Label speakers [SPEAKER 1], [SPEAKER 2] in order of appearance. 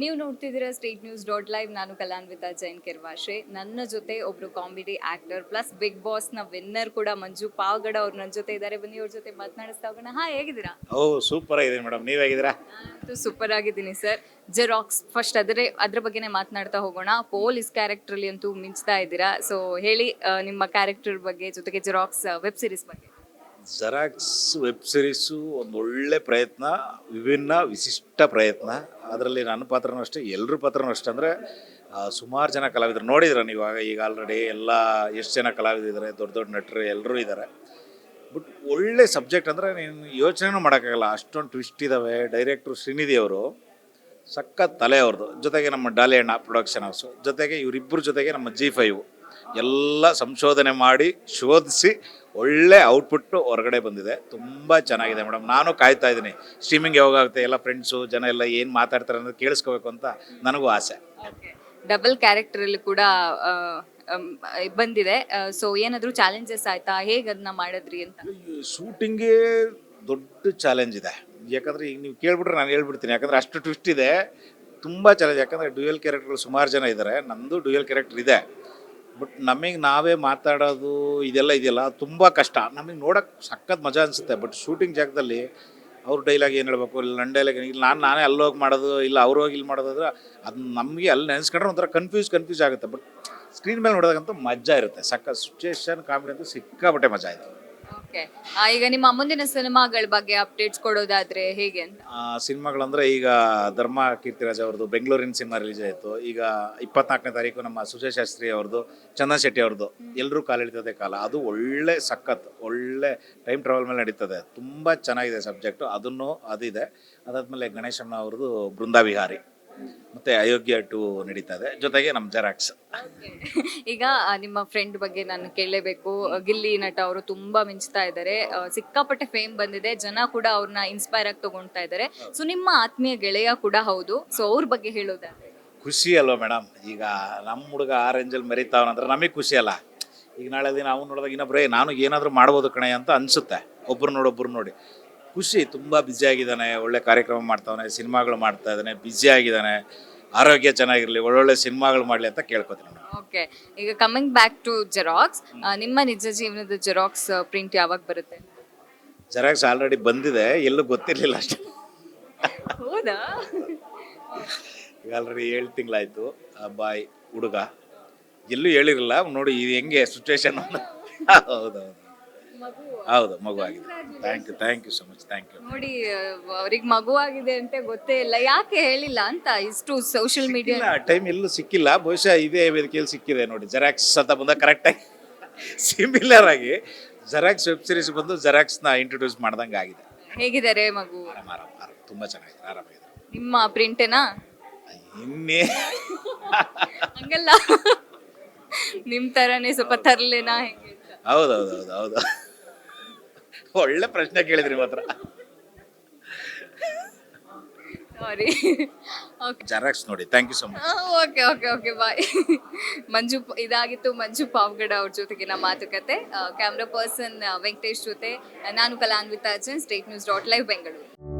[SPEAKER 1] ನೀವು ನೋಡ್ತಿದ್ದೀರಾ state news dot live. ನಾನು ಕಲಾನ್ವಿತಾ ಜೈನ್ ಕೆರ್ವಾಶೆ. ನನ್ನ ಜೊತೆ ಒಬ್ರು comedy actor plus Bigg Boss ನ ವಿನ್ನರ್ ಕೂಡ ಮಂಜು ಪಾವಗಡ ಅವ್ರು ನನ್ನ ಜೊತೆ ಇದ್ದಾರೆ. ಬನ್ನಿ ಅವ್ರ ಜೊತೆ ಮಾತನಾಡಿಸ್ತಾ ಹೋಗೋಣ. ಹೇಗಿದ್ದೀರಾ?
[SPEAKER 2] ಓ ಸೂಪರ್ ಆಗಿದೆ ಮೇಡಮ್, ನೀವ್ ಹೇಗಿದ್ದೀರಾ?
[SPEAKER 1] ನಾನಂತೂ ಸೂಪರ್ ಆಗಿದ್ದೀನಿ ಸರ್. ಜೆರಾಕ್ಸ್ ಫಸ್ಟ್ ಅದ್ರ ಬಗ್ಗೆನೇ ಮಾತನಾಡ್ತಾ ಹೋಗೋಣ. ಪೊಲೀಸ್ ಕ್ಯಾರೆಕ್ಟರ್ ಅಲ್ಲಿ ಅಂತೂ ಮಿಂಚ್ತಾ ಇದ್ದೀರಾ. ಸೊ ಹೇಳಿ ನಿಮ್ಮ ಕ್ಯಾರೆಕ್ಟರ್ ಬಗ್ಗೆ, ಜೊತೆಗೆ ಜೆರಾಕ್ಸ್ ವೆಬ್ ಸೀರೀಸ್ ಬಗ್ಗೆ.
[SPEAKER 2] ಜೆರಾಕ್ಸ್ ವೆಬ್ ಸೀರೀಸು ಒಂದು ಒಳ್ಳೆ ಪ್ರಯತ್ನ, ವಿಭಿನ್ನ ವಿಶಿಷ್ಟ ಪ್ರಯತ್ನ. ಅದರಲ್ಲಿ ನನ್ನ ಪಾತ್ರನೂ ಅಷ್ಟೇ, ಎಲ್ಲರ ಪಾತ್ರನೂ ಅಷ್ಟೇ. ಅಂದರೆ ಸುಮಾರು ಜನ ಕಲಾವಿದರು ನೋಡಿದ್ರ ನೀವು ಈಗ ಆಲ್ರೆಡಿ ಎಲ್ಲ ಎಷ್ಟು ಜನ ಕಲಾವಿದರಿದ್ದಾರೆ, ದೊಡ್ಡ ದೊಡ್ಡ ನಟರು ಎಲ್ಲರೂ ಇದ್ದಾರೆ. ಬಟ್ ಒಳ್ಳೆ ಸಬ್ಜೆಕ್ಟ್ ಅಂದರೆ ನೀನು ಯೋಚನೆನೂ ಮಾಡೋಕ್ಕಾಗಲ್ಲ, ಅಷ್ಟೊಂದು ಟ್ವಿಸ್ಟ್ ಇದ್ದಾವೆ. ಡೈರೆಕ್ಟ್ರು ಶ್ರೀನಿಧಿ ಅವರು ಸಖತ್ ತಲೆ ಅವ್ರದ್ದು, ಜೊತೆಗೆ ನಮ್ಮ ಡಾಲಿ ಅಣ್ಣ ಪ್ರೊಡಕ್ಷನ್ ಹೌಸು, ಜೊತೆಗೆ ಇವರಿಬ್ಬರ ಜೊತೆಗೆ ನಮ್ಮ G5 ಎಲ್ಲ ಸಂಶೋಧನೆ ಮಾಡಿ ಶೋಧಿಸಿ ಒಳ್ಳೆ ಔಟ್ಪುಟ್ಟು ಹೊರಗಡೆ ಬಂದಿದೆ. ತುಂಬ ಚೆನ್ನಾಗಿದೆ ಮೇಡಮ್. ನಾನು ಕಾಯ್ತಾ ಇದ್ದೀನಿ ಸ್ಟ್ರೀಮಿಂಗ್ ಯಾವಾಗ ಆಗುತ್ತೆ, ಎಲ್ಲ ಫ್ರೆಂಡ್ಸು ಜನ ಎಲ್ಲ ಏನು ಮಾತಾಡ್ತಾರೆ ಅನ್ನೋದು ಕೇಳಿಸ್ಕೋಬೇಕು ಅಂತ ನನಗೂ ಆಸೆ.
[SPEAKER 1] ಡಬಲ್ ಕ್ಯಾರೆಕ್ಟರ್ ಅಲ್ಲಿ ಕೂಡ ಬಂದಿದೆ. ಸೊ ಏನಾದರೂ ಚಾಲೆಂಜಸ್ ಆಯ್ತಾ, ಹೇಗೆ ಅದನ್ನ ಮಾಡಿದ್ರಿ ಅಂತ?
[SPEAKER 2] ಶೂಟಿಂಗೇ ದೊಡ್ಡ ಚಾಲೆಂಜ್ ಇದೆ. ಯಾಕಂದರೆ ಈಗ ನೀವು ಕೇಳ್ಬಿಟ್ರೆ ನಾನು ಹೇಳ್ಬಿಡ್ತೀನಿ, ಯಾಕಂದರೆ ಅಷ್ಟು ಟ್ವಿಸ್ಟ್ ಇದೆ, ತುಂಬ ಚಾಲೆಂಜ್. ಯಾಕಂದರೆ ಡ್ಯೂಯಲ್ ಕ್ಯಾರೆಕ್ಟರ್ಗಳು ಸುಮಾರು ಜನ ಇದ್ದಾರೆ, ನಮ್ಮದು ಡ್ಯೂಯಲ್ ಕ್ಯಾರೆಕ್ಟರ್ ಇದೆ. ಬಟ್ ನಮಗೆ ನಾವೇ ಮಾತಾಡೋದು ಇದೆಲ್ಲ ಇದೆಯಲ್ಲ ತುಂಬ ಕಷ್ಟ. ನಮಗೆ ನೋಡೋಕ್ಕೆ ಸಖತ್ ಮಜಾ ಅನಿಸುತ್ತೆ. ಬಟ್ ಶೂಟಿಂಗ್ ಜಾಗದಲ್ಲಿ ಅವ್ರ ಡೈಲಾಗ್ ಏನು ಹೇಳಬೇಕು, ಇಲ್ಲ ನನ್ನ ಡೈಲಾಗ್, ಇಲ್ಲ ನಾನೇ ಅಲ್ಲೋಗಿ ಮಾಡೋದು, ಇಲ್ಲ ಅವ್ರು ಹೋಗಿ ಇಲ್ಲಿ ಮಾಡೋದಾದ್ರೆ ಅದು ನಮಗೆ ಅಲ್ಲಿ ನೆನೆಸ್ಕೊಂಡ್ರೆ ಒಂಥರ ಕನ್ಫ್ಯೂಸ್ ಆಗುತ್ತೆ. ಬಟ್ ಸ್ಕ್ರೀನ್ ಮೇಲೆ ನೋಡೋದಂತೂ ಮಜಾ ಇರುತ್ತೆ. ಸಖತ್ ಸಿಚುಯೇಷನ್ ಕಾಮಿಡಿ ಅಂತೂ ಸಿಕ್ಕಾಪಟ್ಟೆ ಮಜಾ ಇದೆ.
[SPEAKER 1] ಓಕೆ, ಈಗ ನಿಮ್ಮ ಮುಂದಿನ ಸಿನಿಮಾಗಳ ಬಗ್ಗೆ ಅಪ್ಡೇಟ್ಸ್ ಕೊಡೋದಾದ್ರೆ ಹೇಗೆ ಅಂತ?
[SPEAKER 2] ಸಿನಿಮಾಗಳಂದರೆ ಈಗ ಧರ್ಮ ಕೀರ್ತಿರಾಜ್ ಅವ್ರದ್ದು ಬೆಂಗಳೂರಿನ ಸಿನಿಮಾ ರಿಲೀಸ್ ಆಯಿತು. ಈಗ 24ನೇ ತಾರೀಕು ನಮ್ಮ ಸುಶೇಷ್ ಶಾಸ್ತ್ರಿ ಅವ್ರದ್ದು, ಚಂದನ್ ಶೆಟ್ಟಿ ಅವ್ರದ್ದು ಎಲ್ಲರೂ ಕಾಲಿಡ್ತದೆ ಕಾಲ. ಅದು ಒಳ್ಳೆ ಸಖತ್ ಒಳ್ಳೆ ಟೈಮ್ ಟ್ರಾವೆಲ್ ಮೇಲೆ ನಡೀತದೆ. ತುಂಬ ಚೆನ್ನಾಗಿದೆ ಸಬ್ಜೆಕ್ಟು, ಅದನ್ನು ಅದಿದೆ. ಅದಾದಮೇಲೆ ಗಣೇಶಣ್ಣ ಅವ್ರದ್ದು ಬೃಂದಾವಿಹಾರಿ ಮತ್ತು ಅಯೋಗ್ಯ 2 ನಡೀತಾ ಇದೆ, ಜೊತೆಗೆ ನಮ್ಮ ಜೆರಾಕ್ಸ್.
[SPEAKER 1] ಈಗ ನಿಮ್ಮ ಫ್ರೆಂಡ್ ಬಗ್ಗೆ ನಾನು ಕೇಳಲೇಬೇಕು. ಗಿಲ್ಲಿ ನಟ ಅವರು ತುಂಬಾ ಮಿಂಚ್ತಾ ಇದ್ದಾರೆ, ಸಿಕ್ಕಾಪಟ್ಟೆ ಫೇಮ್ ಬಂದಿದೆ, ಜನ ಕೂಡ ಅವ್ರನ್ನ ಇನ್ಸ್ಪೈರ್ ಆಗಿ ತಗೊಳ್ತಾ ಇದ್ದಾರೆ. ಸೊ ನಿಮ್ಮ ಆತ್ಮೀಯ ಗೆಳೆಯ ಕೂಡ ಹೌದು. ಸೊ ಅವ್ರ ಬಗ್ಗೆ ಹೇಳೋದಾದ್ರೆ
[SPEAKER 2] ಖುಷಿ ಅಲ್ವಾ ಮೇಡಮ್? ಈಗ ನಮ್ಮ ಹುಡುಗ ಆ ರೇಂಜಲ್ಲಿ ಮೆರಿತಾವನಂದ್ರೆ ನಮಗೆ ಖುಷಿ ಅಲ್ಲ. ಈಗ ನಾಳೆ ದಿನ ಅವ್ನು ನೋಡಿದಾಗ ಇನ್ನೊಬ್ಬರೇ ನಾನು ಏನಾದರೂ ಮಾಡ್ಬೋದು ಕಣೆ ಅಂತ ಅನಿಸುತ್ತೆ. ಒಬ್ಬರು ನೋಡಿ ಖುಷಿ. ತುಂಬ ಬ್ಯುಸಿಯಾಗಿದ್ದಾನೆ, ಒಳ್ಳೆ ಕಾರ್ಯಕ್ರಮ ಮಾಡ್ತಾವನೆ, ಸಿನಿಮಾಗಳು ಮಾಡ್ತಾ ಇದ್ದಾನೆ, ಬ್ಯುಸಿಯಾಗಿದ್ದಾನೆ. ಆರೋಗ್ಯ ಚೆನ್ನಾಗಿರಲಿ, ಒಳ್ಳೊಳ್ಳೆ ಸಿನಿಮಾಗಳು ಮಾಡಲಿ ಅಂತ ಕೇಳ್ಕೊತೀನಿ ನಾನು.
[SPEAKER 1] ಓಕೆ, ಈಗ ಕಮಿಂಗ್ ಬ್ಯಾಕ್ ಟು ಜೆರಾಕ್ಸ್, ನಿಮ್ಮ ನಿಜ ಜೀವನದ ಜೆರಾಕ್ಸ್ ಪ್ರಿಂಟ್ ಯಾವಾಗ ಬರುತ್ತೆ?
[SPEAKER 2] ಜೆರಾಕ್ಸ್ ಆಲ್ರೆಡಿ ಬಂದಿದೆ, ಎಲ್ಲೂ ಗೊತ್ತಿರಲಿಲ್ಲ ಅಷ್ಟೇ.
[SPEAKER 1] ಹೌದಾ?
[SPEAKER 2] ಈಗ ಆಲ್ರೆಡಿ 7 ತಿಂಗಳಾಯಿತು. ಬಾಯ್ ಹುಡುಗ ಎಲ್ಲೂ ಹೇಳಿರಲಿಲ್ಲ. ನೋಡಿ ಇದು ಹೆಂಗೆ ಸಿಚುವೇಶನ್. ಹೌದೌದು ಹೌದು, ಮಗು ಆಗಿದೆ. Thank you so much. Thank you.
[SPEAKER 1] ನೋಡಿ, ಅವ್ರಿಗೆ ಮಗು ಆಗಿದೆ ಅಂತ ಗೊತ್ತೇ ಇಲ್ಲ, ಯಾಕೆ ಹೇಳಿಲ್ಲ ಅಂತ ಇಷ್ಟು ಸೋಷಿಯಲ್ ಮೀಡಿಯಾ
[SPEAKER 2] ಟೈಮ್ ಎಲ್ಲೂ ಸಿಕ್ಕಿಲ್ಲ. ಬಹುಶಃ ಇದೇ ವೇದಿಕೆಯಲ್ಲಿ ಸಿಕ್ಕಿದೆ ನೋಡಿ. ಜೆರಾಕ್ಸ್ ಅಂತ ಬಂದ ಕರೆಕ್ಟಾಗಿ ಸಿಮಿಲರ್ ಆಗಿ ಜೆರಾಕ್ಸ್ ವೆಬ್ ಸೀರೀಸ್ ಬಂದು ಜೆರಾಕ್ಸ್ನ ಇಂಟ್ರೊಡ್ಯೂಸ್ ಮಾಡ್ದಂಗೆ ಆಗಿದೆ.
[SPEAKER 1] ಹೇಗಿದ್ದಾರೆ ಮಗು?
[SPEAKER 2] ಆರಾಮ ತುಂಬ ಚೆನ್ನಾಗಿದೆ, ಆರಾಮಾಗಿದೆ.
[SPEAKER 1] ನಿಮ್ಮ ಪ್ರಿಂಟೇನಾ?
[SPEAKER 2] ಇನ್ನೇ
[SPEAKER 1] ಹಂಗಲ್ಲ, ನಿಮ್ ತರನೇ ಸ್ವಲ್ಪ ತರ್ಲೇನಾ ಹೇಗೆ?
[SPEAKER 2] ಹೌದು ಒಳ್ಳೆ ಪ್ರಶ್ನೆ ಕೇಳಿದ್ರಿ ಮಾತ್ರ.
[SPEAKER 1] ಸಾರಿ. ಓಕೆ,
[SPEAKER 2] ಜೆರಾಕ್ಸ್ ನೋಡಿ. Thank you so much.
[SPEAKER 1] Okay bye. ಇದಾಗಿತ್ತು ಮಂಜು ಪಾವಗಡ ಅವ್ರ ಜೊತೆಗಿನ ಮಾತುಕತೆ. ಕ್ಯಾಮ್ರಾ ಪರ್ಸನ್ ವೆಂಕಟೇಶ್ ಜೊತೆ ನಾನು Kalanvita Jain, state news dot live Bengaluru.